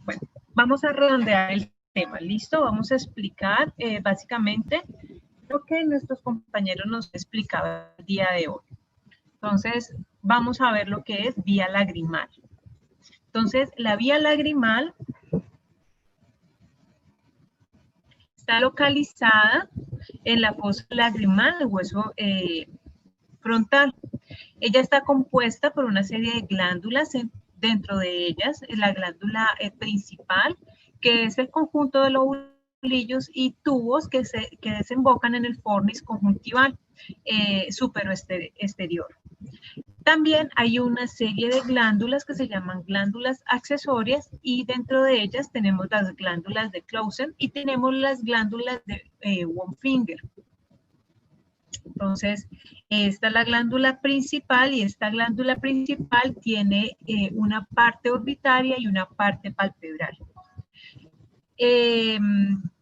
bueno, vamos a redondear el tema, ¿listo? Vamos a explicar básicamente lo que nuestros compañeros nos explicaban el día de hoy. Entonces, vamos a ver lo que es vía lagrimal. Entonces, la vía lagrimal está localizada en la fosa lagrimal del hueso frontal. Ella está compuesta por una serie de glándulas, dentro de ellas la glándula principal, que es el conjunto de lobulillos y tubos que desembocan en el fornis conjuntival exterior. También hay una serie de glándulas que se llaman glándulas accesorias y dentro de ellas tenemos las glándulas de Clausen y tenemos las glándulas de Wurmfinger. Entonces, esta es la glándula principal y esta glándula principal tiene una parte orbitaria y una parte palpebral.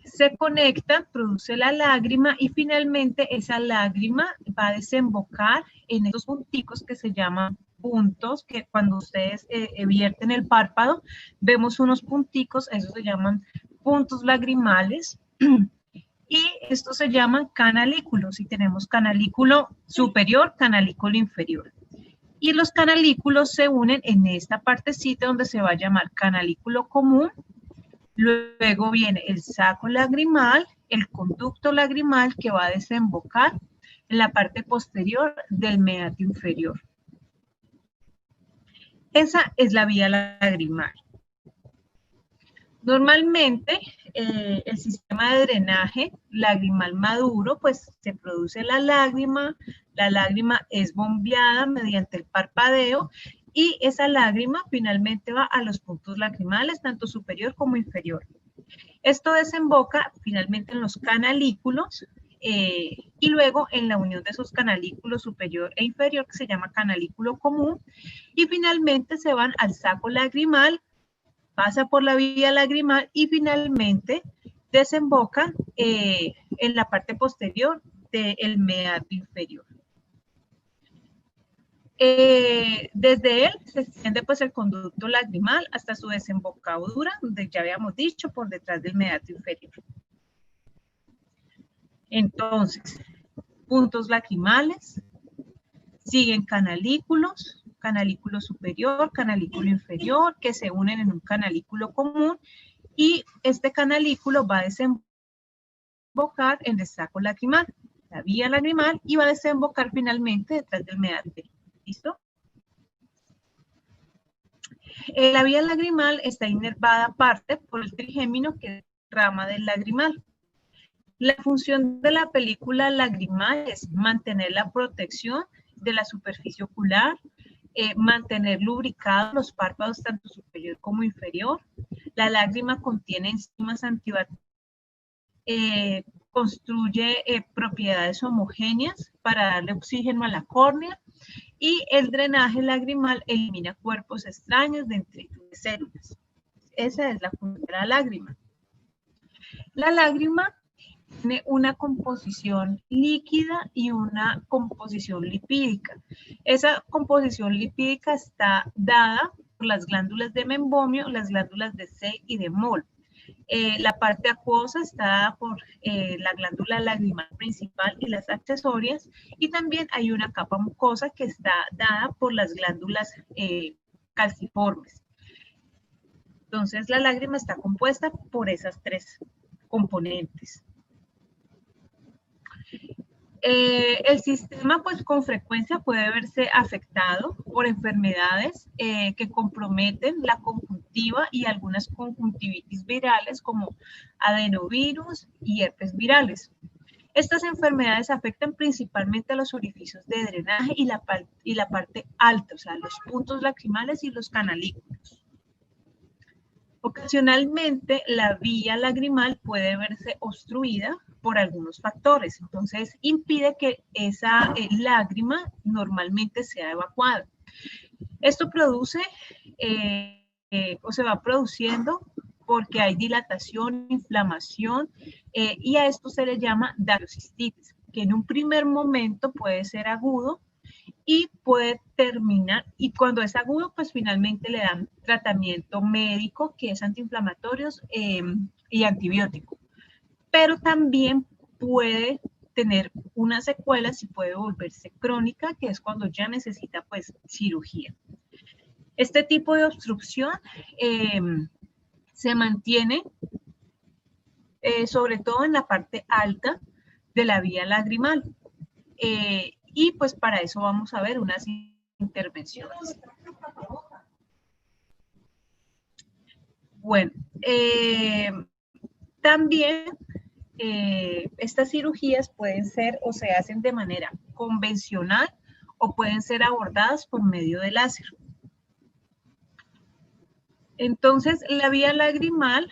Se conecta, produce la lágrima y finalmente esa lágrima va a desembocar en estos punticos que se llaman puntos, que cuando ustedes vierten el párpado, vemos unos punticos, esos se llaman puntos lagrimales. Y estos se llaman canalículos y tenemos canalículo superior, canalículo inferior. Y los canalículos se unen en esta partecita donde se va a llamar canalículo común. Luego viene el saco lagrimal, el conducto lagrimal que va a desembocar en la parte posterior del meato inferior. Esa es la vía lagrimal. Normalmente, el sistema de drenaje lagrimal maduro, pues se produce la lágrima es bombeada mediante el parpadeo y esa lágrima finalmente va a los puntos lagrimales, tanto superior como inferior. Esto desemboca finalmente en los canalículos y luego en la unión de esos canalículos superior e inferior, que se llama canalículo común, y finalmente se van al saco lagrimal, pasa por la vía lagrimal y finalmente desemboca en la parte posterior del meato inferior. Desde él se extiende pues el conducto lagrimal hasta su desembocadura, donde ya habíamos dicho, por detrás del meato inferior. Entonces, puntos lagrimales, siguen canalículos, canalículo superior, canalículo inferior, que se unen en un canalículo común, y este canalículo va a desembocar en el saco lagrimal, la vía lagrimal, y va a desembocar finalmente detrás del meato. ¿Listo? La vía lagrimal está inervada aparte por el trigémino, que es rama del lagrimal. La función de la película lagrimal es mantener la protección de la superficie ocular, mantener lubricados los párpados tanto superior como inferior. La lágrima contiene enzimas antibacterianas, construye propiedades homogéneas para darle oxígeno a la córnea y el drenaje lagrimal elimina cuerpos extraños dentro de células. Esa es la función de la lágrima. La lágrima tiene una composición líquida y una composición lipídica. Esa composición lipídica está dada por las glándulas de membomio, las glándulas de Sey y de Moll. La parte acuosa está dada por la glándula lagrimal principal y las accesorias, y también hay una capa mucosa que está dada por las glándulas calciformes. Entonces, la lágrima está compuesta por esas tres componentes. El sistema, pues, con frecuencia puede verse afectado por enfermedades que comprometen la conjuntiva y algunas conjuntivitis virales como adenovirus y herpes virales. Estas enfermedades afectan principalmente a los orificios de drenaje y la parte alta, o sea, los puntos lagrimales y los canalículos. Ocasionalmente, la vía lagrimal puede verse obstruida por algunos factores, entonces impide que esa lágrima normalmente sea evacuada. Esto produce o se va produciendo porque hay dilatación, inflamación, y a esto se le llama dabiocistitis, que en un primer momento puede ser agudo y puede terminar, y cuando es agudo, pues finalmente le dan tratamiento médico, que es antiinflamatorios y antibiótico. Pero también puede tener una secuela si puede volverse crónica, que es cuando ya necesita pues cirugía. Este tipo de obstrucción se mantiene sobre todo en la parte alta de la vía lagrimal. Y pues para eso vamos a ver unas intervenciones. Bueno, también estas cirugías pueden ser o se hacen de manera convencional o pueden ser abordadas por medio de láser. Entonces, la vía lagrimal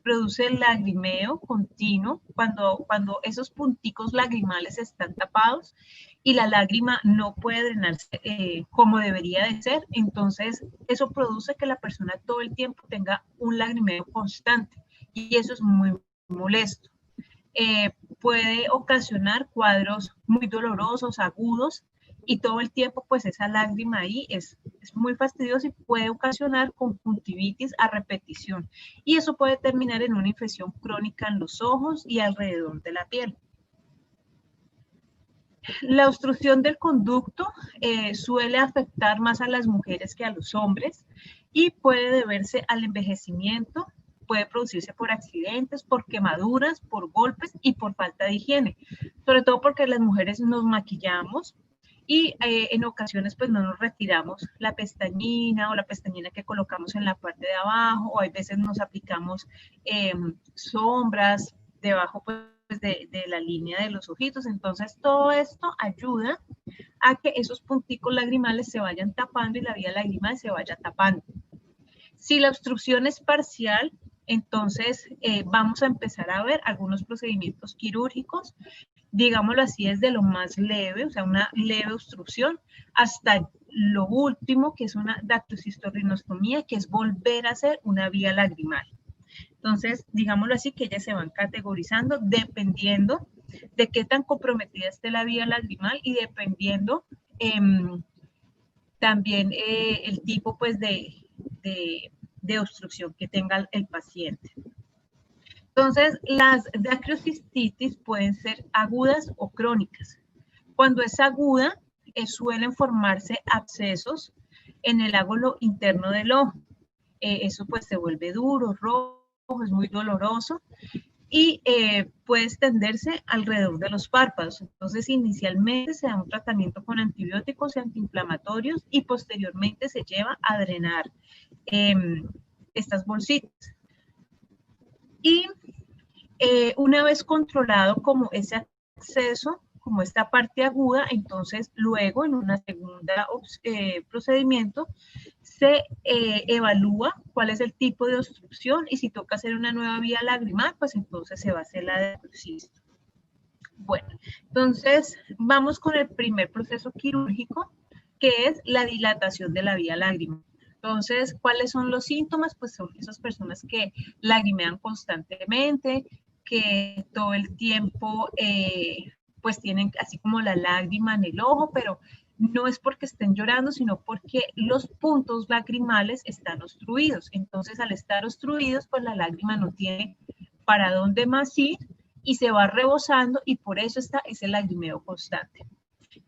produce el lagrimeo continuo cuando esos punticos lagrimales están tapados y la lágrima no puede drenarse como debería de ser. Entonces, eso produce que la persona todo el tiempo tenga un lagrimeo constante y eso es muy molesto. Puede ocasionar cuadros muy dolorosos, agudos, y todo el tiempo pues esa lágrima ahí es muy fastidiosa y puede ocasionar conjuntivitis a repetición. Y eso puede terminar en una infección crónica en los ojos y alrededor de la piel. La obstrucción del conducto suele afectar más a las mujeres que a los hombres y puede deberse al envejecimiento, puede producirse por accidentes, por quemaduras, por golpes y por falta de higiene, sobre todo porque las mujeres nos maquillamos y en ocasiones pues no nos retiramos la pestañina o la pestañina que colocamos en la parte de abajo, o hay veces nos aplicamos sombras debajo pues de la línea de los ojitos. Entonces todo esto ayuda a que esos punticos lagrimales se vayan tapando y la vía lagrimal se vaya tapando. Si la obstrucción es parcial, entonces vamos a empezar a ver algunos procedimientos quirúrgicos, digámoslo así, desde lo más leve, o sea, una leve obstrucción, hasta lo último, que es una dactocystorrinostomía, que es volver a hacer una vía lagrimal. Entonces, digámoslo así, que ellas se van categorizando dependiendo de qué tan comprometida esté la vía lagrimal y dependiendo también el tipo pues de obstrucción que tenga el paciente. Entonces, las dacrocistitis pueden ser agudas o crónicas. Cuando es aguda, suelen formarse abscesos en el águlo interno del ojo. Eso pues se vuelve duro, rojo, es muy doloroso y puede extenderse alrededor de los párpados. Entonces, inicialmente se da un tratamiento con antibióticos y antiinflamatorios y posteriormente se lleva a drenar estas bolsitas. Y una vez controlado como ese acceso, como esta parte aguda, entonces luego en una segunda procedimiento se evalúa cuál es el tipo de obstrucción y si toca hacer una nueva vía lagrimal, pues entonces se va a hacer la de dacrocisto. Bueno, entonces vamos con el primer proceso quirúrgico, que es la dilatación de la vía lagrimal. Entonces, ¿cuáles son los síntomas? Pues son esas personas que lagrimean constantemente, que todo el tiempo pues tienen así como la lágrima en el ojo, pero no es porque estén llorando, sino porque los puntos lagrimales están obstruidos. Entonces, al estar obstruidos, pues la lágrima no tiene para dónde más ir y se va rebosando y por eso está ese lagrimeo constante.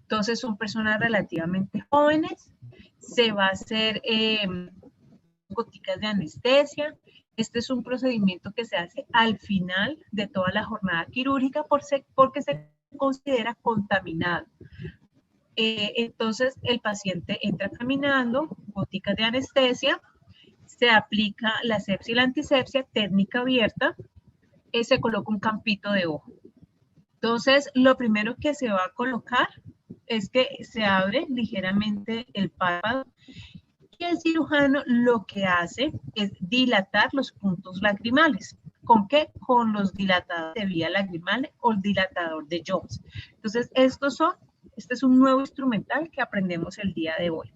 Entonces, son personas relativamente jóvenes, se va a hacer goticas de anestesia. Este es un procedimiento que se hace al final de toda la jornada quirúrgica porque se considera contaminado. Entonces, el paciente entra caminando, goticas de anestesia, se aplica la sepsia y la antisepsia, técnica abierta, se coloca un campito de ojo. Entonces, lo primero que se va a colocar es que se abre ligeramente el párpado y el cirujano lo que hace es dilatar los puntos lagrimales. ¿Con qué? Con los dilatadores de vía lagrimal o el dilatador de Jones. Entonces, este es un nuevo instrumental que aprendemos el día de hoy.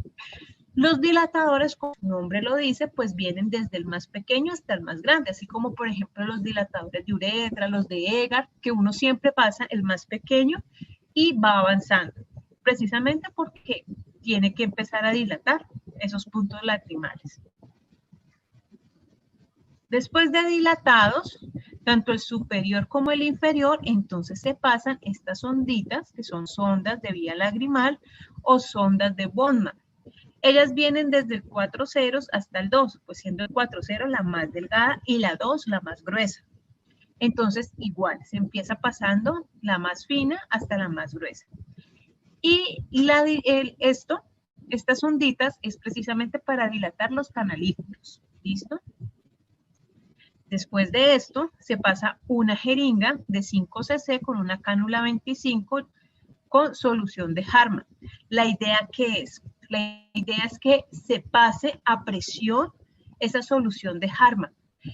Los dilatadores, como su nombre lo dice, pues vienen desde el más pequeño hasta el más grande, así como por ejemplo los dilatadores de uretra, los de Egar, que uno siempre pasa el más pequeño y va avanzando. precisamente porque tiene que empezar a dilatar esos puntos lagrimales. Después de dilatados, tanto el superior como el inferior, entonces se pasan estas onditas, que son sondas de vía lagrimal o sondas de Bowman. Ellas vienen desde el 4 ceros hasta el 2, pues siendo el 4 ceros la más delgada y la 2 la más gruesa. Entonces, igual, se empieza pasando la más fina hasta la más gruesa. Y estas onditas es precisamente para dilatar los canalículos. ¿Listo? Después de esto, se pasa una jeringa de 5 cc con una cánula 25 con solución de Harman. La idea es que se pase a presión esa solución de Harman.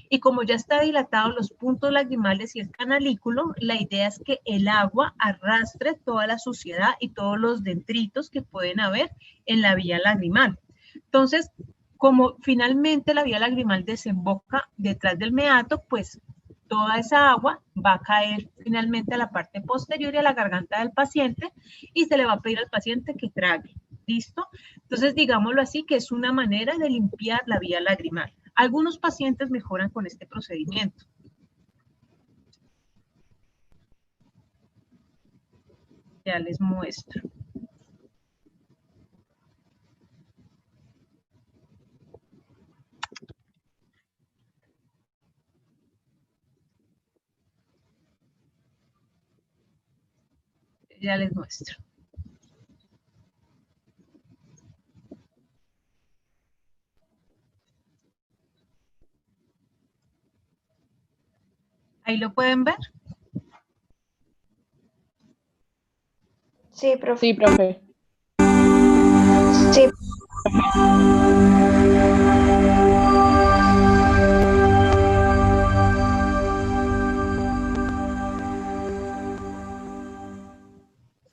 Y como ya está dilatado los puntos lagrimales y el canalículo, la idea es que el agua arrastre toda la suciedad y todos los detritos que pueden haber en la vía lagrimal. Entonces, como finalmente la vía lagrimal desemboca detrás del meato, pues toda esa agua va a caer finalmente a la parte posterior y a la garganta del paciente y se le va a pedir al paciente que trague. ¿Listo? Entonces, digámoslo así, que es una manera de limpiar la vía lagrimal. Algunos pacientes mejoran con este procedimiento. Ya les muestro. Ya les muestro. ¿Ahí lo pueden ver? Sí, profe. Sí, profe. Sí.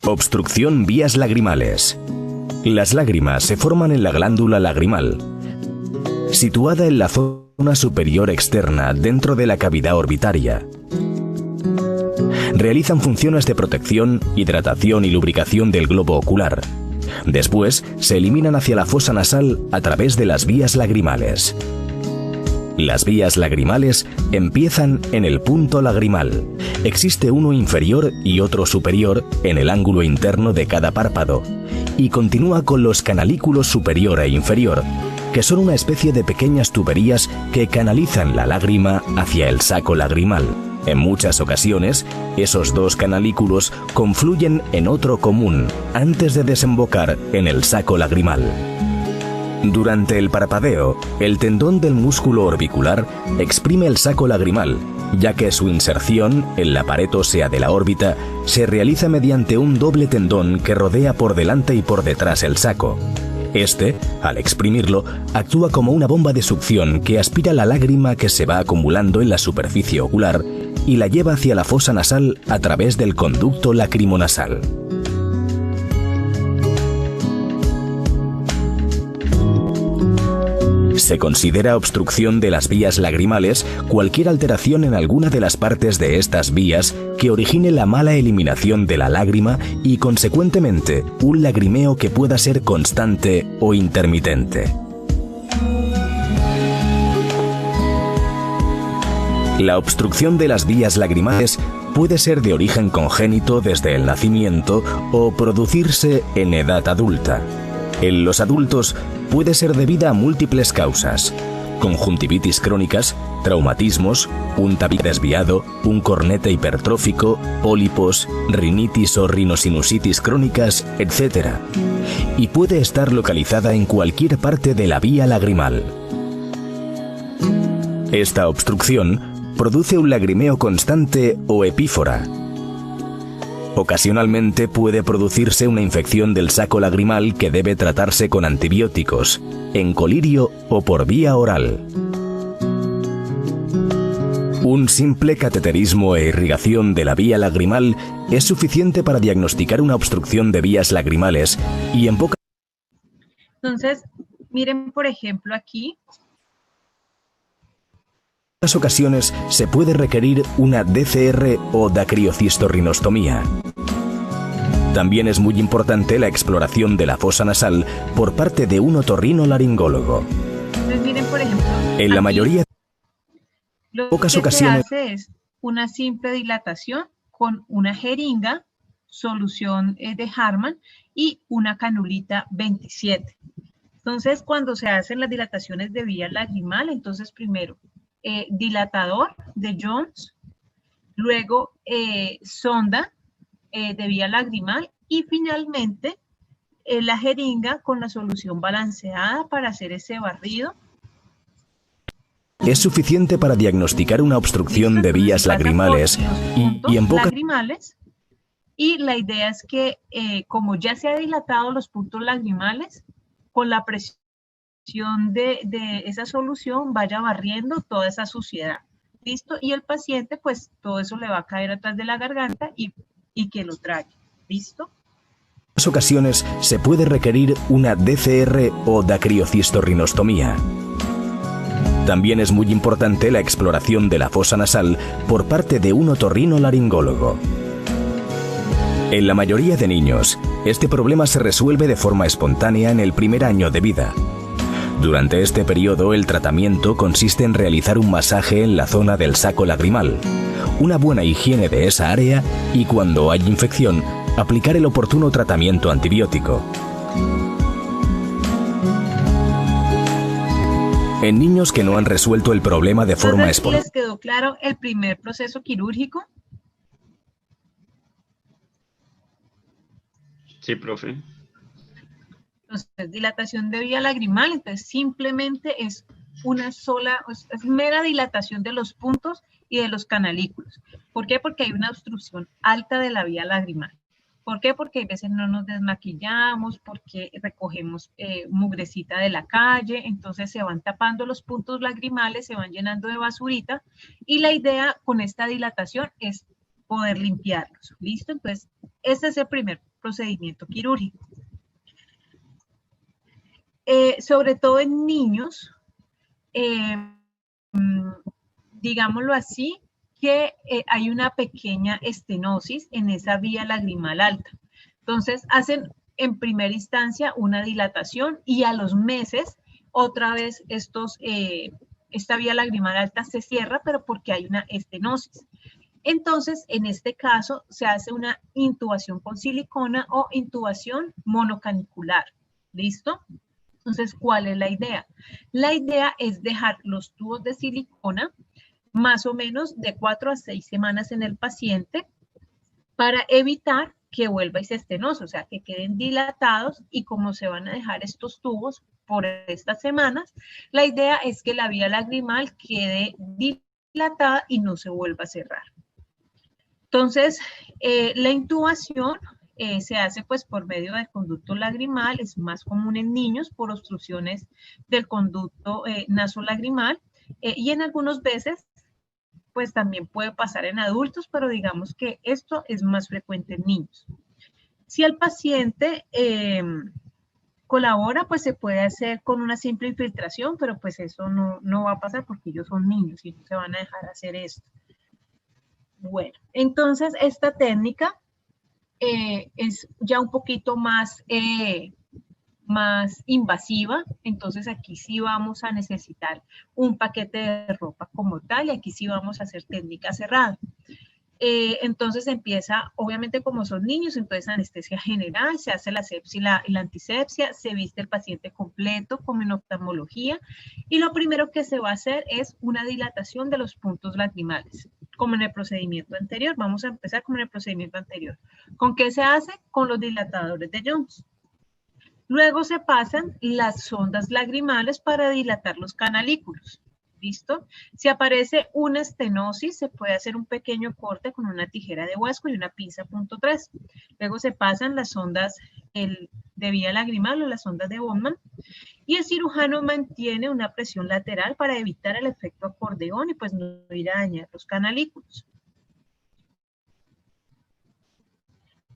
Obstrucción vías lagrimales. Las lágrimas se forman en la glándula lagrimal, situada en la zona superior externa dentro de la cavidad orbitaria. Realizan funciones de protección, hidratación y lubricación del globo ocular. Después, se eliminan hacia la fosa nasal a través de las vías lagrimales. Las vías lagrimales empiezan en el punto lagrimal. Existe uno inferior y otro superior en el ángulo interno de cada párpado, y continúa con los canalículos superior e inferior, que son una especie de pequeñas tuberías que canalizan la lágrima hacia el saco lagrimal. En muchas ocasiones, esos dos canalículos confluyen en otro común antes de desembocar en el saco lagrimal. Durante el parpadeo, el tendón del músculo orbicular exprime el saco lagrimal, ya que su inserción en la pared ósea de la órbita se realiza mediante un doble tendón que rodea por delante y por detrás el saco. Este, al exprimirlo, actúa como una bomba de succión que aspira la lágrima que se va acumulando en la superficie ocular y la lleva hacia la fosa nasal a través del conducto lacrimonasal. Se considera obstrucción de las vías lagrimales cualquier alteración en alguna de las partes de estas vías que origine la mala eliminación de la lágrima y, consecuentemente, un lagrimeo que pueda ser constante o intermitente. La obstrucción de las vías lagrimales puede ser de origen congénito desde el nacimiento o producirse en edad adulta. En los adultos puede ser debida a múltiples causas: conjuntivitis crónicas, traumatismos, un tabique desviado, un cornete hipertrófico, pólipos, rinitis o rinosinusitis crónicas, etc. Y puede estar localizada en cualquier parte de la vía lagrimal. Esta obstrucción produce un lagrimeo constante o epífora. Ocasionalmente puede producirse una infección del saco lagrimal que debe tratarse con antibióticos, en colirio o por vía oral. Un simple cateterismo e irrigación de la vía lagrimal es suficiente para diagnosticar una obstrucción de vías lagrimales y en pocas... Entonces, miren por ejemplo aquí. En otras ocasiones se puede requerir una DCR o dacriocistorrinostomía. También es muy importante la exploración de la fosa nasal por parte de un otorrinolaringólogo. Entonces, miren, por ejemplo, En la aquí mayoría lo pocas que ocasiones se hace es una simple dilatación con una jeringa, solución de Harman y una canulita 27. Entonces, cuando se hacen las dilataciones de vía lagrimal, entonces primero dilatador de Jones, luego sonda de vía lagrimal y finalmente la jeringa con la solución balanceada para hacer ese barrido. es suficiente para diagnosticar una obstrucción ¿Listo? de Entonces, vías se pasa por lagrimales los y puntos en pocas lagrimales. Y la idea es que, como ya se ha dilatado los puntos lagrimales, con la presión de esa solución vaya barriendo toda esa suciedad. ¿Listo? Y el paciente, pues todo eso le va a caer atrás de la garganta y que lo trague. ¿Listo? ocasiones se puede requerir una DCR o dacriocistorrinostomía. También es muy importante la exploración de la fosa nasal por parte de un otorrinolaringólogo. En la mayoría de niños, este problema se resuelve de forma espontánea en el primer año de vida. Durante este periodo, el tratamiento consiste en realizar un masaje en la zona del saco lagrimal, una buena higiene de esa área y, cuando hay infección, aplicar el oportuno tratamiento antibiótico. En niños que no han resuelto el problema de forma espontánea. ¿Les quedó claro el primer proceso quirúrgico? Sí, profe. Entonces, dilatación de vía lagrimal, entonces simplemente es una sola, es mera dilatación de los puntos y de los canalículos. ¿Por qué? Porque hay una obstrucción alta de la vía lagrimal. ¿Por qué? Porque a veces no nos desmaquillamos, porque recogemos mugrecita de la calle, entonces se van tapando los puntos lagrimales, se van llenando de basurita, y la idea con esta dilatación es poder limpiarlos. ¿Listo? Entonces, este es el primer procedimiento quirúrgico. Sobre todo en niños, digámoslo así, que hay una pequeña estenosis en esa vía lagrimal alta. Entonces, hacen en primera instancia una dilatación y a los meses, otra vez esta vía lagrimal alta se cierra, pero porque hay una estenosis. Entonces, en este caso, se hace una intubación con silicona o intubación monocanicular. ¿Listo? Entonces, ¿cuál es la idea? La idea es dejar los tubos de silicona más o menos de 4 a 6 semanas en el paciente para evitar que vuelva y se estenoso, o sea, que queden dilatados, y como se van a dejar estos tubos por estas semanas, la idea es que la vía lagrimal quede dilatada y no se vuelva a cerrar. Entonces, la intubación se hace pues por medio del conducto lagrimal, es más común en niños por obstrucciones del conducto nasolagrimal, y en algunas veces pues también puede pasar en adultos, pero digamos que esto es más frecuente en niños. Si el paciente colabora, pues se puede hacer con una simple infiltración, pero pues eso no va a pasar porque ellos son niños y no se van a dejar hacer esto. Bueno, entonces esta técnica es ya un poquito más invasiva, entonces aquí sí vamos a necesitar un paquete de ropa como tal, y aquí sí vamos a hacer técnica cerrada. Entonces empieza, obviamente como son niños, entonces anestesia general, se hace la sepsia y la antisepsia, se viste el paciente completo como en oftalmología, y lo primero que se va a hacer es una dilatación de los puntos lagrimales, como en el procedimiento anterior. Vamos a empezar como en el procedimiento anterior. ¿Con qué se hace? Con los dilatadores de Jones. Luego se pasan las sondas lagrimales para dilatar los canalículos. ¿Listo? Si aparece una estenosis, se puede hacer un pequeño corte con una tijera de huesco y una pinza .3. Luego se pasan las sondas de vía lagrimal o las sondas de Bowman, y el cirujano mantiene una presión lateral para evitar el efecto acordeón y pues no ir a dañar los canalículos.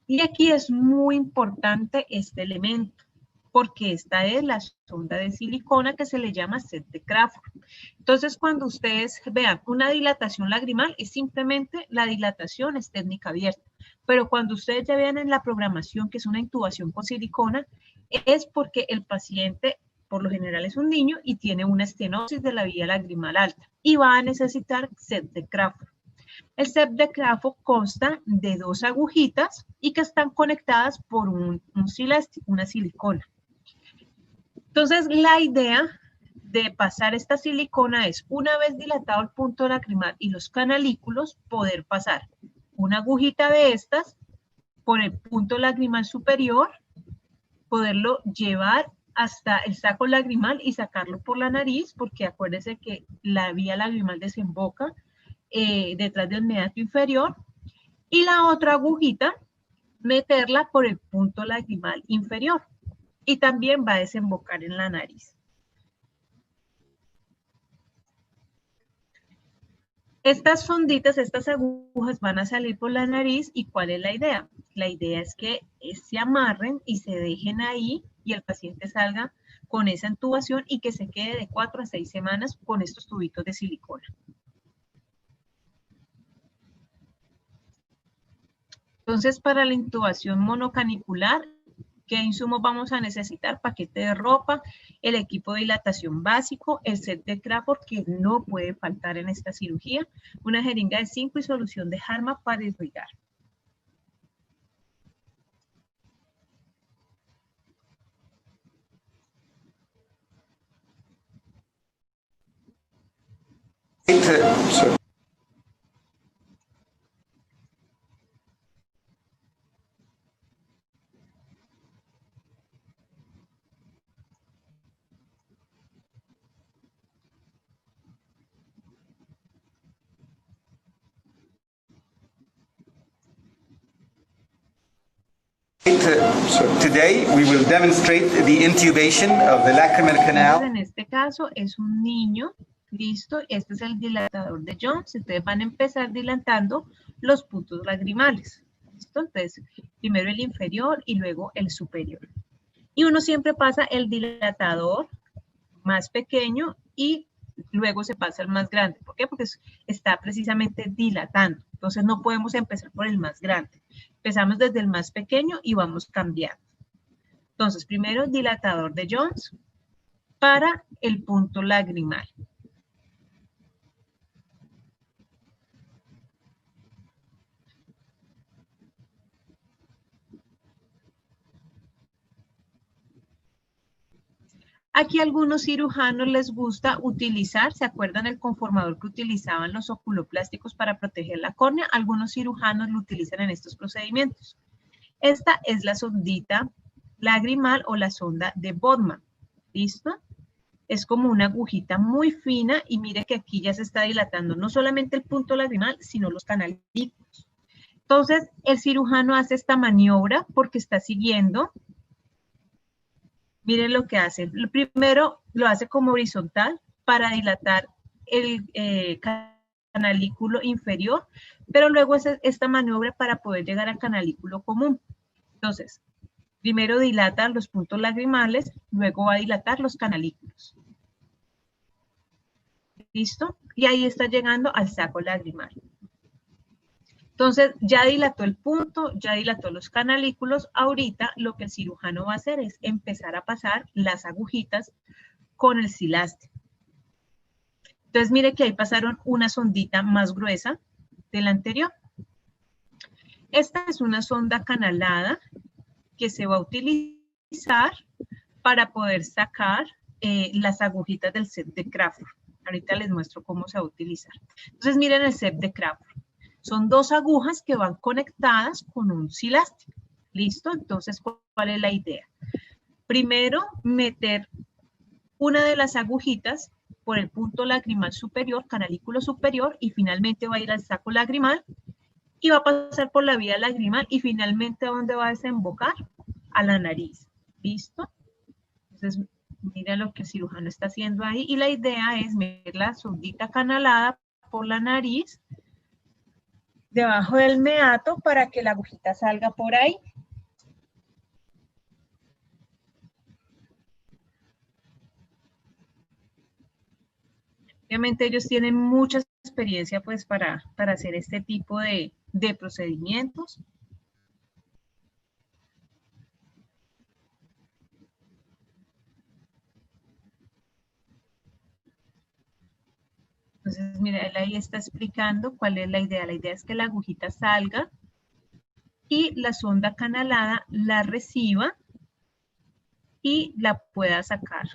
Y aquí es muy importante este elemento, porque esta es la sonda de silicona que se le llama set de Crawford. Entonces, cuando ustedes vean una dilatación lagrimal, es simplemente la dilatación es técnica abierta. pero cuando ustedes ya vean en la programación que es una intubación con silicona, es porque el paciente por lo general es un niño y tiene una estenosis de la vía lagrimal alta y va a necesitar set de Crawford. El set de Crawford consta de 2 agujitas y que están conectadas por un silástico, una silicona. Entonces, la idea de pasar esta silicona es, una vez dilatado el punto lacrimal y los canalículos, poder pasar una agujita de estas por el punto lagrimal superior, poderlo llevar hasta el saco lagrimal y sacarlo por la nariz, porque acuérdense que la vía lagrimal desemboca detrás del meato inferior, y la otra agujita meterla por el punto lagrimal inferior y también va a desembocar en la nariz. Estas sonditas, estas agujas van a salir por la nariz, ¿y cuál es la idea? La idea es que se amarren y se dejen ahí y el paciente salga con esa intubación y que se quede de 4 a 6 semanas con estos tubitos de silicona. Entonces, para la intubación monocanicular, ¿qué insumos vamos a necesitar? Paquete de ropa, el equipo de dilatación básico, el set de Crawford, que no puede faltar en esta cirugía, una jeringa de zinc y solución de Harma para irrigar. So today we will demonstrate the intubation of the lacrimal canal. En este caso es un niño, listo, este es el dilatador de Jones, ustedes van a empezar dilatando los puntos lagrimales, listo, entonces primero el inferior y luego el superior. Y uno siempre pasa el dilatador más pequeño y luego se pasa al más grande. ¿Por qué? Porque está precisamente dilatando. Entonces no podemos empezar por el más grande. Empezamos desde el más pequeño y vamos cambiando. Entonces, primero el dilatador de Jones para el punto lagrimal. Aquí a algunos cirujanos les gusta utilizar, ¿se acuerdan el conformador que utilizaban los oculoplásticos para proteger la córnea? Algunos cirujanos lo utilizan en estos procedimientos. Esta es la sondita lagrimal o la sonda de Bodman, ¿listo? Es como una agujita muy fina y mire que aquí ya se está dilatando no solamente el punto lagrimal, sino los canalículos. Entonces, el cirujano hace esta maniobra porque está siguiendo. Miren lo que hace. Primero lo hace como horizontal para dilatar el canalículo inferior, pero luego hace esta maniobra para poder llegar al canalículo común. Entonces, primero dilata los puntos lagrimales, luego va a dilatar los canalículos. ¿Listo? Y ahí está llegando al saco lagrimal. Entonces, ya dilató el punto, ya dilató los canalículos. Ahorita lo que el cirujano va a hacer es empezar a pasar las agujitas con el silástico. Entonces, mire que ahí pasaron una sondita más gruesa de la anterior. Esta es una sonda canalada que se va a utilizar para poder sacar las agujitas del set de Crawford. Ahorita les muestro cómo se va a utilizar. Entonces, miren el set de Crawford. Son 2 agujas que van conectadas con un silástico. ¿Listo? Entonces, ¿cuál es la idea? Primero, meter una de las agujitas por el punto lagrimal superior, canalículo superior, y finalmente va a ir al saco lagrimal y va a pasar por la vía lagrimal y finalmente ¿a dónde va a desembocar? A la nariz. ¿Listo? Entonces, mira lo que el cirujano está haciendo ahí y la idea es meter la sondita canalada por la nariz debajo del meato para que la agujita salga por ahí. Obviamente ellos tienen mucha experiencia pues para hacer este tipo de procedimientos. Entonces, mira, él ahí está explicando cuál es la idea. La idea es que la agujita salga y la sonda canalada la reciba y la pueda sacar.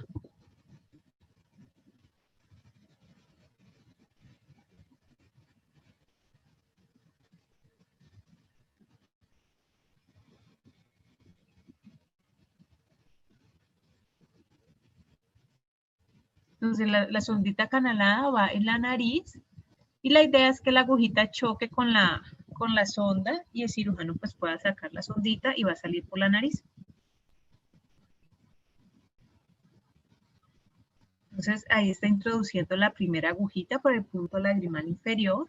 Entonces la sondita canalada va en la nariz y la idea es que la agujita choque con la sonda y el cirujano pues pueda sacar la sondita y va a salir por la nariz. Entonces ahí está introduciendo la primera agujita por el punto lagrimal inferior.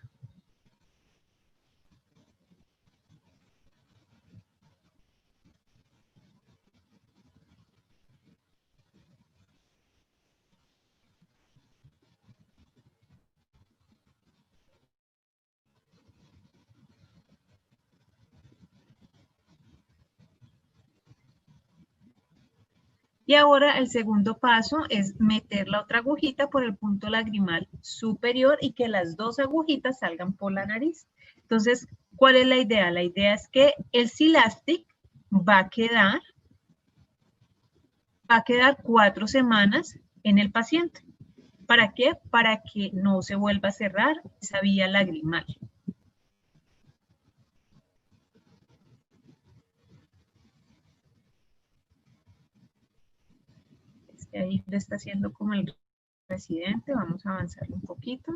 Y ahora el segundo paso es meter la otra agujita por el punto lagrimal superior y que las dos agujitas salgan por la nariz. Entonces, ¿cuál es la idea? La idea es que el Silastic va a quedar 4 semanas en el paciente. ¿Para qué? Para que no se vuelva a cerrar esa vía lagrimal. Ahí lo está haciendo como el residente. Vamos a avanzar un poquito.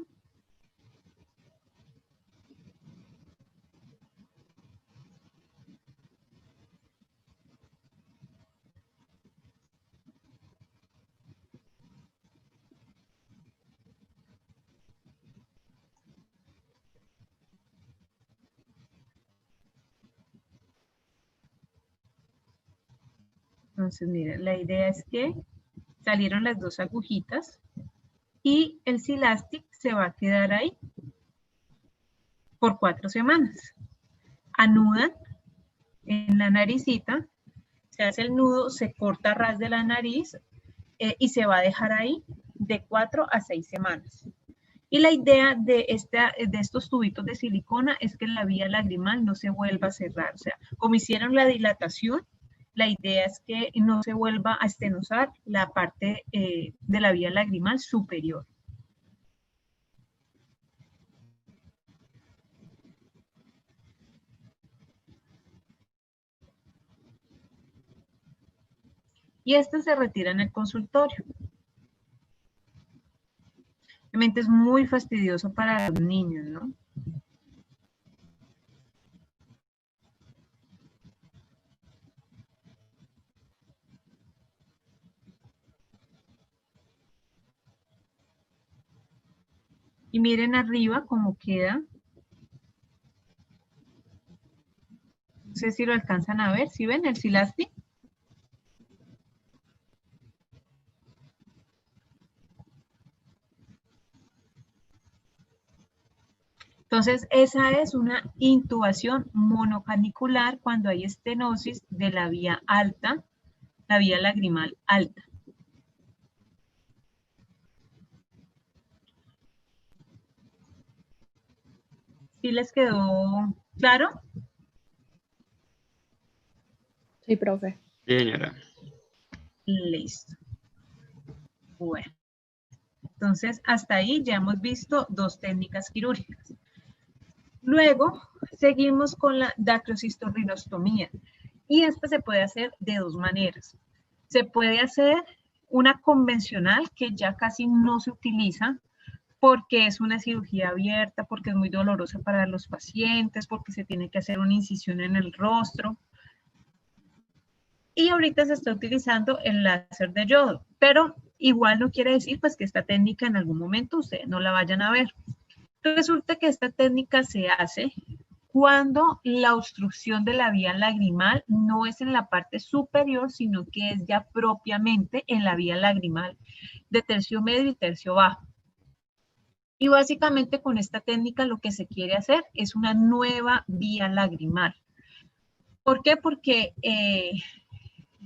Entonces, miren, la idea es que salieron las dos agujitas y el Silastic se va a quedar ahí por 4 semanas. Anudan en la naricita, se hace el nudo, se corta a ras de la nariz y se va a dejar ahí de 4 a 6 semanas. Y la idea de estos tubitos de silicona es que la vía lagrimal no se vuelva a cerrar. O sea, como hicieron la dilatación, la idea es que no se vuelva a estenosar la parte de la vía lagrimal superior. Y este se retira en el consultorio. Realmente es muy fastidioso para los niños, ¿no? Y miren arriba cómo queda. No sé si lo alcanzan a ver, ¿sí ven el Silastic? Entonces, esa es una intubación monocanicular cuando hay estenosis de la vía alta, la vía lagrimal alta. ¿Sí les quedó claro? Sí, profe. Sí, señora. Listo. Bueno, entonces hasta ahí ya hemos visto 2 técnicas quirúrgicas. Luego seguimos con la dacrocistosrinostomía y esta se puede hacer de 2 maneras. Se puede hacer una convencional que ya casi no se utiliza porque es una cirugía abierta, porque es muy dolorosa para los pacientes, porque se tiene que hacer una incisión en el rostro. Y ahorita se está utilizando el láser de yodo, pero igual no quiere decir pues que esta técnica en algún momento ustedes no la vayan a ver. Resulta que esta técnica se hace cuando la obstrucción de la vía lagrimal no es en la parte superior, sino que es ya propiamente en la vía lagrimal de tercio medio y tercio bajo. Y básicamente con esta técnica lo que se quiere hacer es una nueva vía lagrimal. ¿Por qué? Porque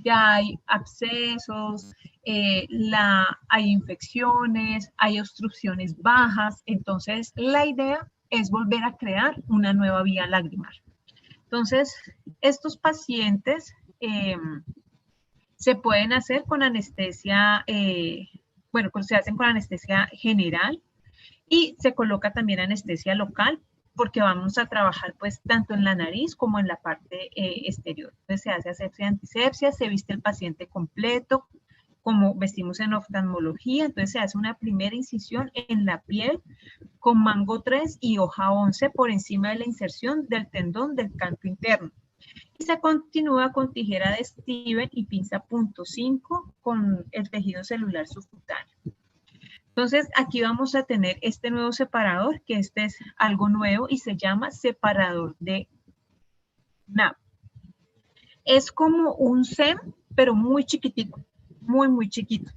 ya hay abscesos, hay infecciones, hay obstrucciones bajas. Entonces, la idea es volver a crear una nueva vía lagrimal. Entonces, estos pacientes se pueden hacer con anestesia, bueno, se hacen con anestesia general y se coloca también anestesia local porque vamos a trabajar pues tanto en la nariz como en la parte exterior. Entonces se hace asepsia y antisepsia, se viste el paciente completo, como vestimos en oftalmología, entonces se hace una primera incisión en la piel con mango 3 y hoja 11 por encima de la inserción del tendón del canto interno. Y se continúa con tijera de Steven y pinza .5 con el tejido celular subcutáneo. Entonces, aquí vamos a tener este nuevo separador, que este es algo nuevo y se llama separador de NAP. Es como un SEM, pero muy chiquitico, muy chiquito.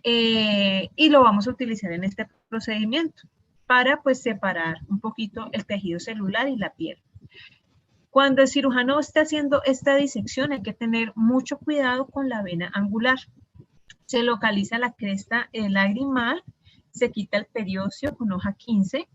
Y lo vamos a utilizar en este procedimiento para pues separar un poquito el tejido celular y la piel. Cuando el cirujano está haciendo esta disección hay que tener mucho cuidado con la vena angular. Se localiza la cresta lagrimal, se quita el periósteo con hoja 15.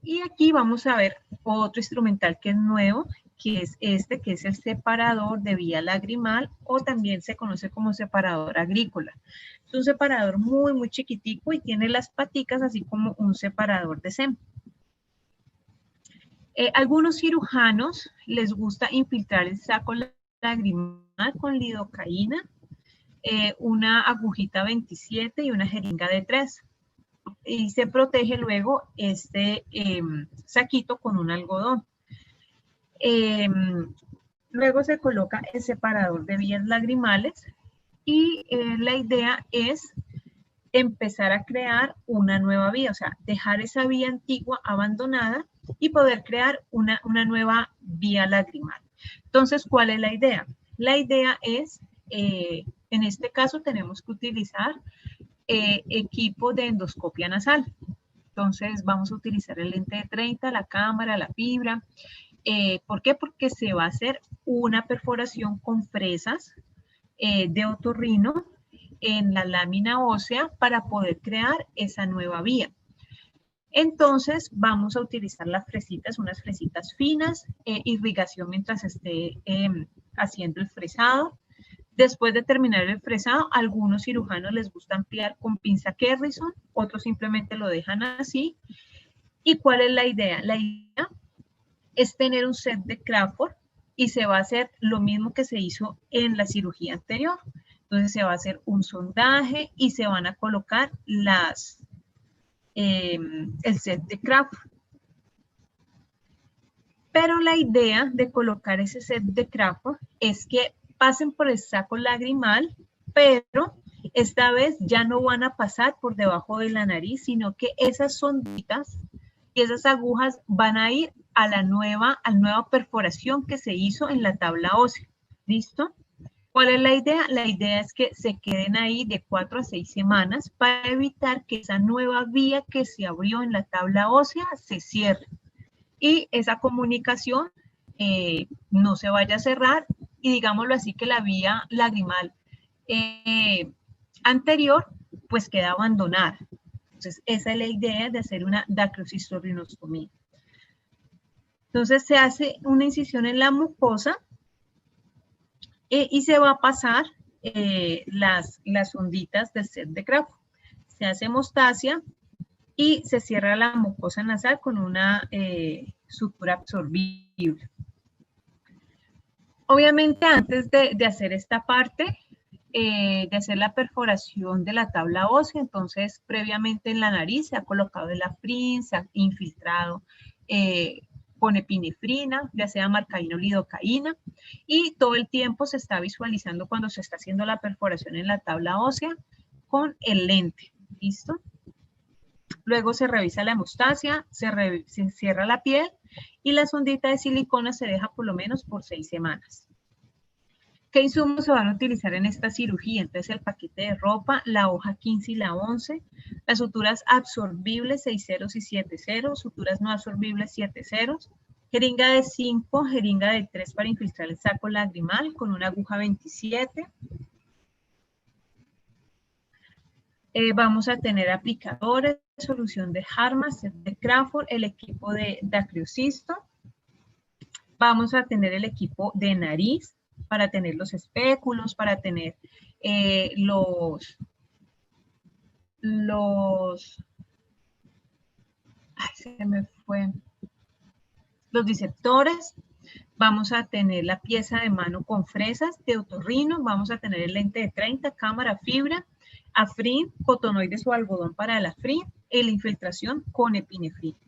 Y aquí vamos a ver otro instrumental que es nuevo, que es este, que es el separador de vía lagrimal o también se conoce como separador agrícola. Es un separador muy chiquitico y tiene las paticas así como un separador de SEM. Algunos cirujanos les gusta infiltrar el saco lagrimal con lidocaína, una agujita 27 y una jeringa de 3. Y se protege luego este saquito con un algodón. Luego se coloca el separador de vías lagrimales y la idea es empezar a crear una nueva vía, o sea, dejar esa vía antigua abandonada y poder crear una nueva vía lagrimal. Entonces, ¿cuál es la idea? La idea es, en este caso tenemos que utilizar equipo de endoscopia nasal. Entonces, vamos a utilizar el lente de 30, la cámara, la fibra. ¿Por qué? Porque se va a hacer una perforación con fresas de otorrino en la lámina ósea para poder crear esa nueva vía. Entonces vamos a utilizar las fresitas, unas fresitas finas, irrigación mientras esté haciendo el fresado. Después de terminar el fresado, a algunos cirujanos les gusta ampliar con pinza Kerrison, otros simplemente lo dejan así. ¿Y cuál es la idea? La idea es tener un set de Crawford y se va a hacer lo mismo que se hizo en la cirugía anterior. Entonces se va a hacer un sondaje y se van a colocar el set de Crawford. Pero la idea de colocar ese set de Crawford es que pasen por el saco lagrimal, pero esta vez ya no van a pasar por debajo de la nariz, sino que esas sonditas y esas agujas van a ir a la nueva perforación que se hizo en la tabla ósea. ¿Listo? ¿Cuál es la idea? La idea es que se queden ahí de 4 a 6 semanas para evitar que esa nueva vía que se abrió en la tabla ósea se cierre. Y esa comunicación no se vaya a cerrar y digámoslo así que la vía lagrimal anterior pues queda abandonada. Entonces esa es la idea de hacer una dacrocistosrinostomía. Entonces se hace una incisión en la mucosa y se va a pasar las onditas del set de Crawford. Se hace hemostasia y se cierra la mucosa nasal con una sutura absorbible. Obviamente antes de hacer esta parte, de hacer la perforación de la tabla ósea, entonces previamente en la nariz se ha colocado el Afrin, se ha infiltrado con epinefrina, ya sea marcaína o lidocaína, y todo el tiempo se está visualizando cuando se está haciendo la perforación en la tabla ósea con el lente. ¿Listo? Luego se revisa la hemostasia, se cierra la piel y la sondita de silicona se deja por lo menos por 6 semanas. ¿Qué insumos se van a utilizar en esta cirugía? Entonces el paquete de ropa, la hoja 15 y la 11, las suturas absorbibles 6 ceros y 7 ceros, suturas no absorbibles 7 ceros, Jeringa de 5, jeringa de 3 para infiltrar el saco lagrimal con una aguja 27. Vamos a tener aplicadores, solución de Harman, set de Crawford, el equipo de Dacryocisto. Vamos a tener el equipo de nariz para tener los espéculos, para tener se me fue, los disceptores. Vamos a tener la pieza de mano con fresas de otorrino, vamos a tener el lente de 30, cámara, fibra, afrin, cotonoides o algodón para el afrin, y la infiltración con epinefrina.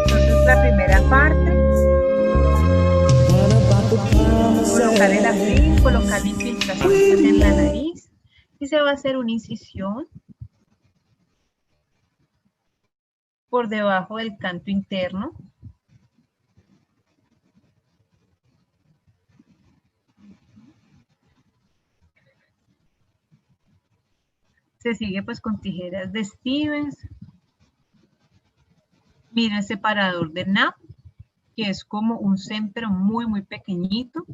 Entonces la primera parte, colocar el afrin, colocar la infiltración en la nariz y se va a hacer una incisión por debajo del canto interno. Se sigue pues con tijeras de Stevens. Mira el separador de NAP, que es como un centro muy pequeñito.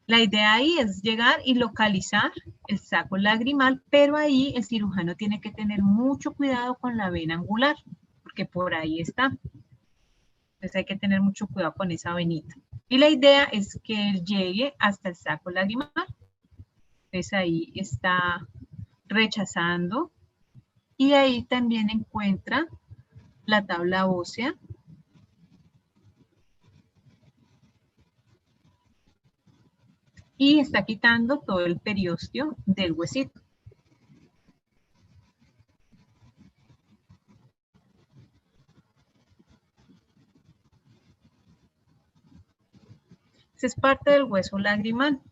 La idea ahí es llegar y localizar el saco lagrimal, pero ahí el cirujano tiene que tener mucho cuidado con la vena angular, porque por ahí está. Entonces hay que tener mucho cuidado con esa venita. Y la idea es que él llegue hasta el saco lagrimal. Entonces ahí está rechazando. Y ahí también encuentra la tabla ósea. Y está quitando todo el periósteo del huesito. Esa es parte del hueso lagrimal.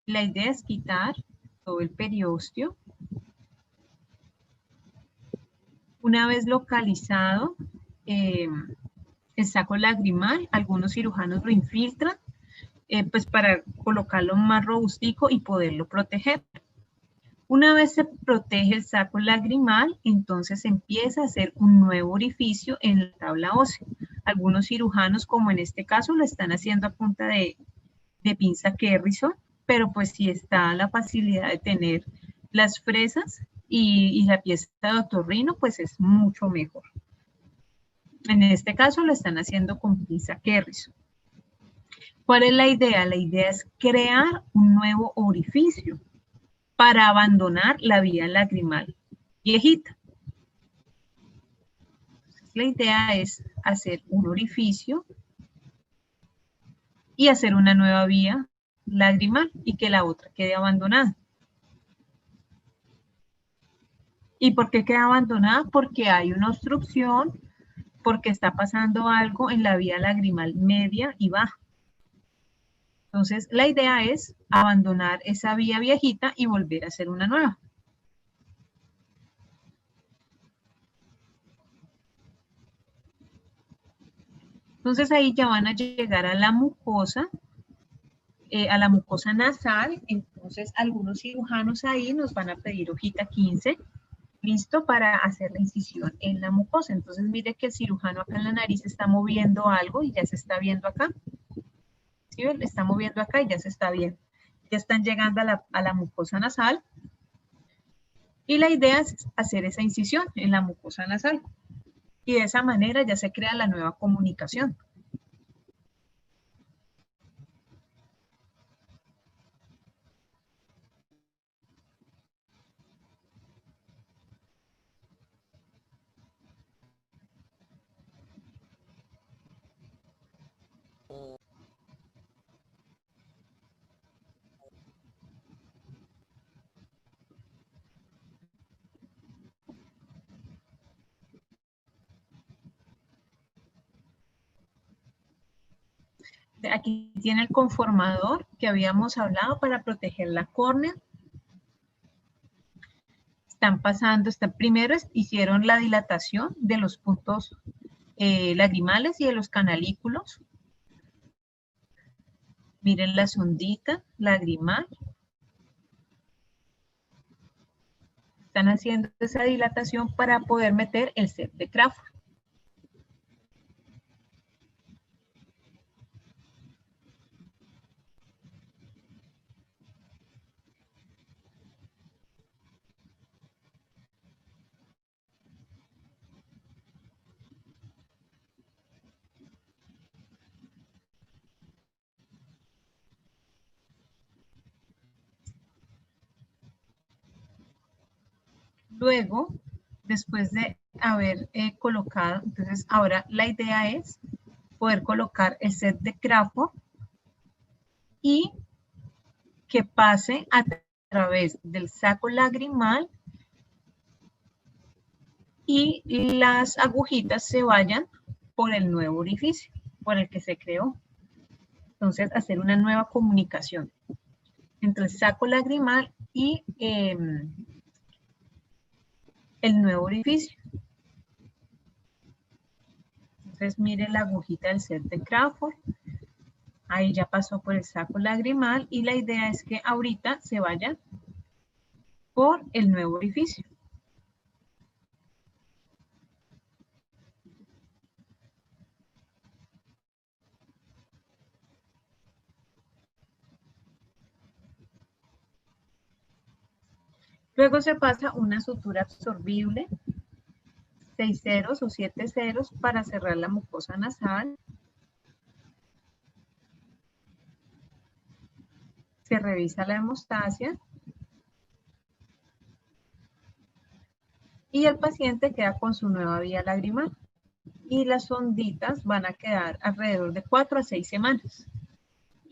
La idea es quitar todo el periósteo. Una vez localizado el saco lagrimal, algunos cirujanos lo infiltran pues para colocarlo más robustico y poderlo proteger. Una vez se protege el saco lagrimal, entonces empieza a hacer un nuevo orificio en la tabla ósea. Algunos cirujanos, como en este caso, lo están haciendo a punta de pinza Kerrison, pero pues si está la facilidad de tener las fresas y la pieza de otorrino, pues es mucho mejor. En este caso lo están haciendo con pinza Kerrison. ¿Cuál es la idea? La idea es crear un nuevo orificio para abandonar la vía lagrimal viejita. Entonces, la idea es hacer un orificio y hacer una nueva vía lagrimal y que la otra quede abandonada. ¿Y por qué queda abandonada? Porque hay una obstrucción, porque está pasando algo en la vía lagrimal media y baja. Entonces, la idea es abandonar esa vía viejita y volver a hacer una nueva. Entonces, ahí ya van a llegar a la mucosa nasal. Entonces, algunos cirujanos ahí nos van a pedir hojita 15, listo, para hacer la incisión en la mucosa. Entonces, mire que el cirujano acá en la nariz está moviendo algo y ya se está viendo acá. ¿Sí ven? Está moviendo acá y ya se está viendo. Ya están llegando a la mucosa nasal. Y la idea es hacer esa incisión en la mucosa nasal. Y de esa manera ya se crea la nueva comunicación. Aquí tiene el conformador que habíamos hablado para proteger la córnea. Están pasando, primero hicieron la dilatación de los puntos lagrimales y de los canalículos. Miren la sondita lagrimal. Están haciendo esa dilatación para poder meter el set de Crawford. Luego, después de haber colocado, entonces ahora la idea es poder colocar el set de Crawford y que pase a través del saco lagrimal y las agujitas se vayan por el nuevo orificio, por el que se creó. Entonces, hacer una nueva comunicación entre el saco lagrimal y el nuevo orificio. Entonces, mire la agujita del set de Crawford. Ahí ya pasó por el saco lagrimal y la idea es que ahorita se vaya por el nuevo orificio. Luego se pasa una sutura absorbible, 6 ceros o 7 ceros para cerrar la mucosa nasal. Se revisa la hemostasia. Y el paciente queda con su nueva vía lagrimal. Y las sonditas van a quedar alrededor de 4 a 6 semanas.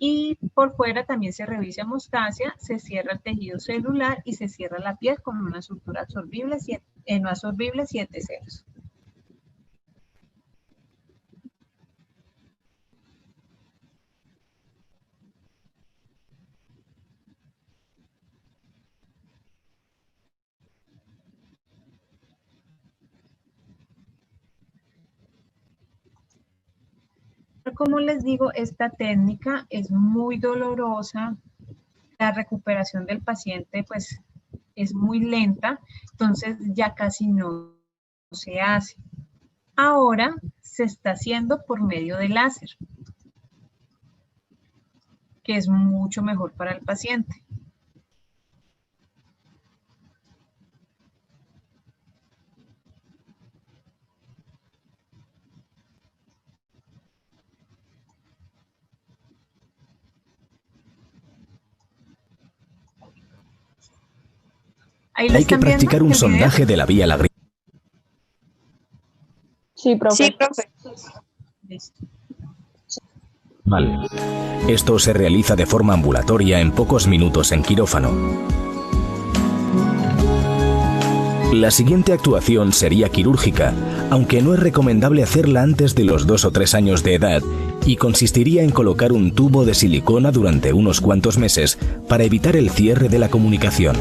Y por fuera también se revisa hemostasia, se cierra el tejido celular y se cierra la piel con una sutura absorbible, no absorbible 7 ceros. Como les digo, esta técnica es muy dolorosa, la recuperación del paciente pues es muy lenta, entonces ya casi no se hace. Ahora se está haciendo por medio de láser, que es mucho mejor para el paciente. Hay que practicar un sondaje de la vía lagrimal. Sí, profe. Sí, profe. Listo. Esto se realiza de forma ambulatoria en pocos minutos en quirófano. La siguiente actuación sería quirúrgica, aunque no es recomendable hacerla antes de los 2 o 3 años de edad, y consistiría en colocar un tubo de silicona durante unos cuantos meses para evitar el cierre de la comunicación.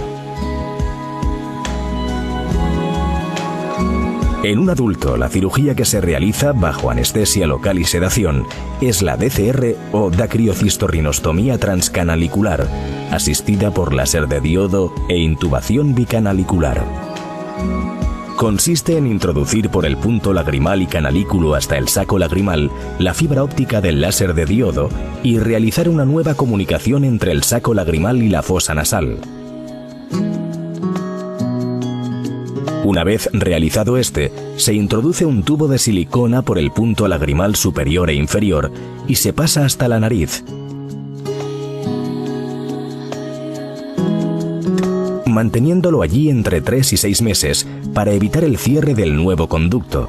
En un adulto, la cirugía que se realiza bajo anestesia local y sedación es la DCR o dacriocistorrinostomía transcanalicular, asistida por láser de diodo e intubación bicanalicular. Consiste en introducir por el punto lagrimal y canalículo hasta el saco lagrimal la fibra óptica del láser de diodo y realizar una nueva comunicación entre el saco lagrimal y la fosa nasal. Una vez realizado este, se introduce un tubo de silicona por el punto lagrimal superior e inferior y se pasa hasta la nariz. Manteniéndolo allí entre 3 y 6 meses para evitar el cierre del nuevo conducto.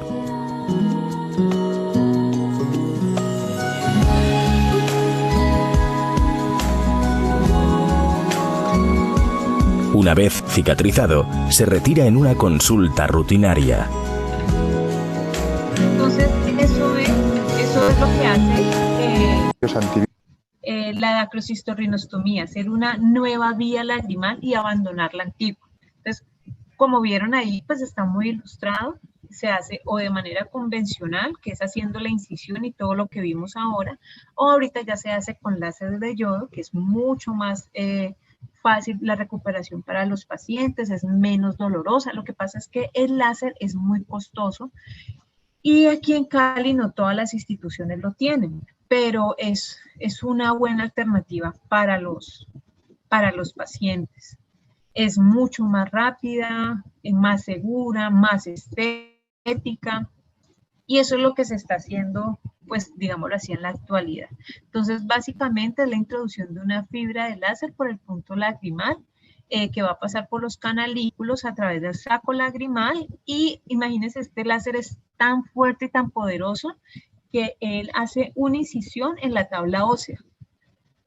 Una vez cicatrizado, se retira en una consulta rutinaria. Entonces, eso es lo que hace pues la dacroscistorrinostomía, hacer una nueva vía lagrimal y abandonar la antigua. Entonces, como vieron ahí, pues está muy ilustrado. Se hace o de manera convencional, que es haciendo la incisión y todo lo que vimos ahora, o ahorita ya se hace con láser de yodo, que es mucho más fácil la recuperación para los pacientes, es menos dolorosa. Lo que pasa es que el láser es muy costoso y aquí en Cali no todas las instituciones lo tienen, pero es una buena alternativa para los pacientes. Es mucho más rápida, es más segura, más estética, y eso es lo que se está haciendo, pues, digámoslo así, en la actualidad. Entonces, básicamente es la introducción de una fibra de láser por el punto lagrimal, que va a pasar por los canalículos a través del saco lagrimal, y imagínense, este láser es tan fuerte y tan poderoso que él hace una incisión en la tabla ósea,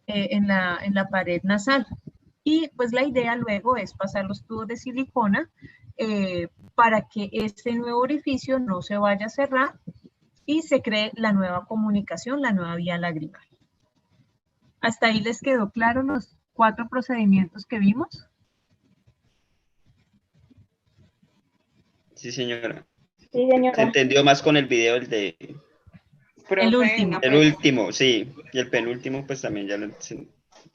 en la pared nasal. Y pues la idea luego es pasar los tubos de silicona para que este nuevo orificio no se vaya a cerrar y se cree la nueva comunicación, la nueva vía lagrimal. ¿Hasta ahí les quedó claro los 4 procedimientos que vimos? Sí, señora. Sí, señora. Se entendió más con el video Profe, El último. una el pregunta. último, sí. Y el penúltimo, pues también ya lo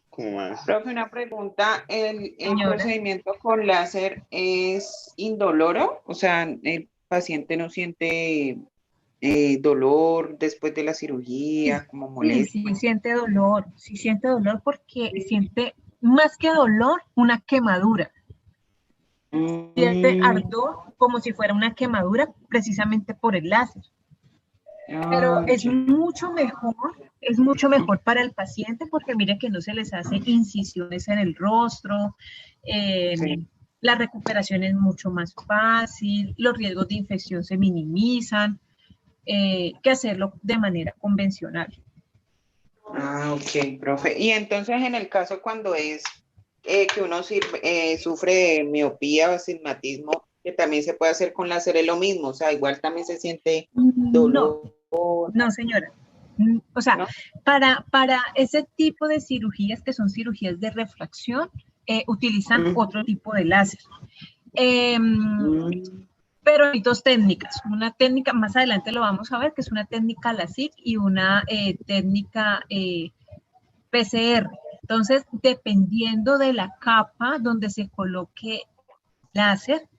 como más. Profe, una pregunta. ¿El Señora. procedimiento con láser es indoloro? O sea, el paciente no siente dolor después de la cirugía, como molestia. Sí siente dolor porque siente, más que dolor, una quemadura. Siente ardor como si fuera una quemadura precisamente por el láser. Pero es mucho mejor para el paciente porque mire que no se les hace incisiones en el rostro, Sí. la recuperación es mucho más fácil, los riesgos de infección se minimizan, que hacerlo de manera convencional. Ok, profe. Y entonces en el caso cuando es que uno sufre de miopía o astigmatismo, que también se puede hacer con láser, es lo mismo, o sea, igual también se siente dolor. No, señora. O sea, ¿No? para ese tipo de cirugías, que son cirugías de refracción, utilizan otro tipo de láser. Pero hay 2 técnicas. Una técnica, más adelante lo vamos a ver, que es una técnica LASIK y una técnica PCR. Entonces, dependiendo de la capa donde se coloque láser,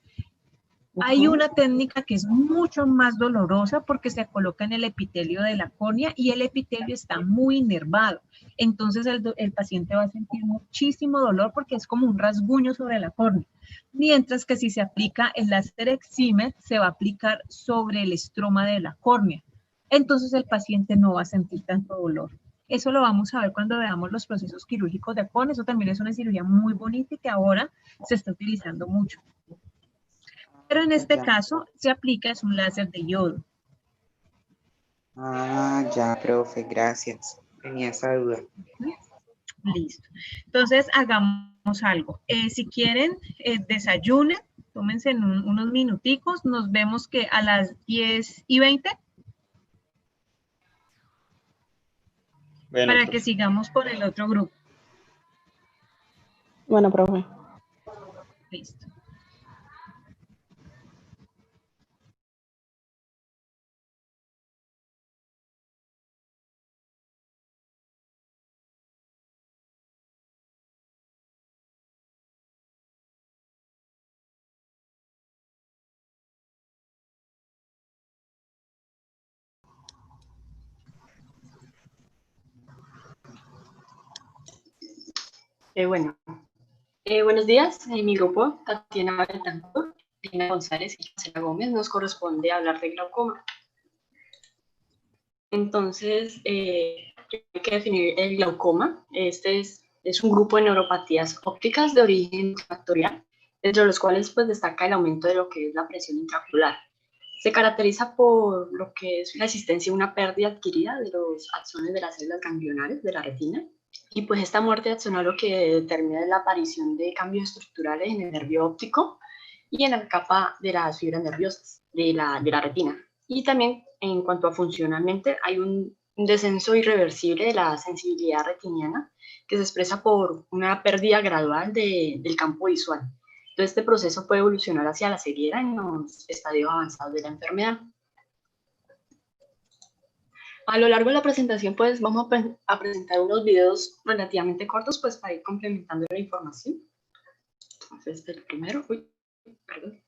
hay una técnica que es mucho más dolorosa porque se coloca en el epitelio de la córnea y el epitelio está muy inervado. Entonces el paciente va a sentir muchísimo dolor porque es como un rasguño sobre la córnea. Mientras que si se aplica el láser excimer, se va a aplicar sobre el estroma de la córnea. Entonces el paciente no va a sentir tanto dolor. Eso lo vamos a ver cuando veamos los procesos quirúrgicos de Kohn. Eso también es una cirugía muy bonita y que ahora se está utilizando mucho. Pero en este caso se aplica es un láser de yodo. Ya, profe, gracias. Tenía esa duda. Listo. Entonces hagamos algo. Si quieren, desayunen, tómense unos minuticos. Nos vemos que a las 10:20 Bueno, para profe. que sigamos con el otro grupo. Bueno, profe. Listo. Buenos días. En mi grupo, Tatiana Betancourt, Lina González y Gisela Gómez, nos corresponde hablar de glaucoma. Entonces, hay que definir el glaucoma. Este es un grupo de neuropatías ópticas de origen factorial, entre los cuales pues, destaca el aumento de lo que es la presión intraocular. Se caracteriza por lo que es la existencia de una pérdida adquirida de los axones de las células ganglionares de la retina. Y pues esta muerte axonal lo que determina es la aparición de cambios estructurales en el nervio óptico y en la capa de las fibras nerviosas de la retina. Y también en cuanto a funcionalmente hay un descenso irreversible de la sensibilidad retiniana, que se expresa por una pérdida gradual del campo visual. Entonces, este proceso puede evolucionar hacia la ceguera en los estadios avanzados de la enfermedad. A lo largo de la presentación, pues, vamos a presentar unos videos relativamente cortos, pues, para ir complementando la información. Entonces, el primero, perdón.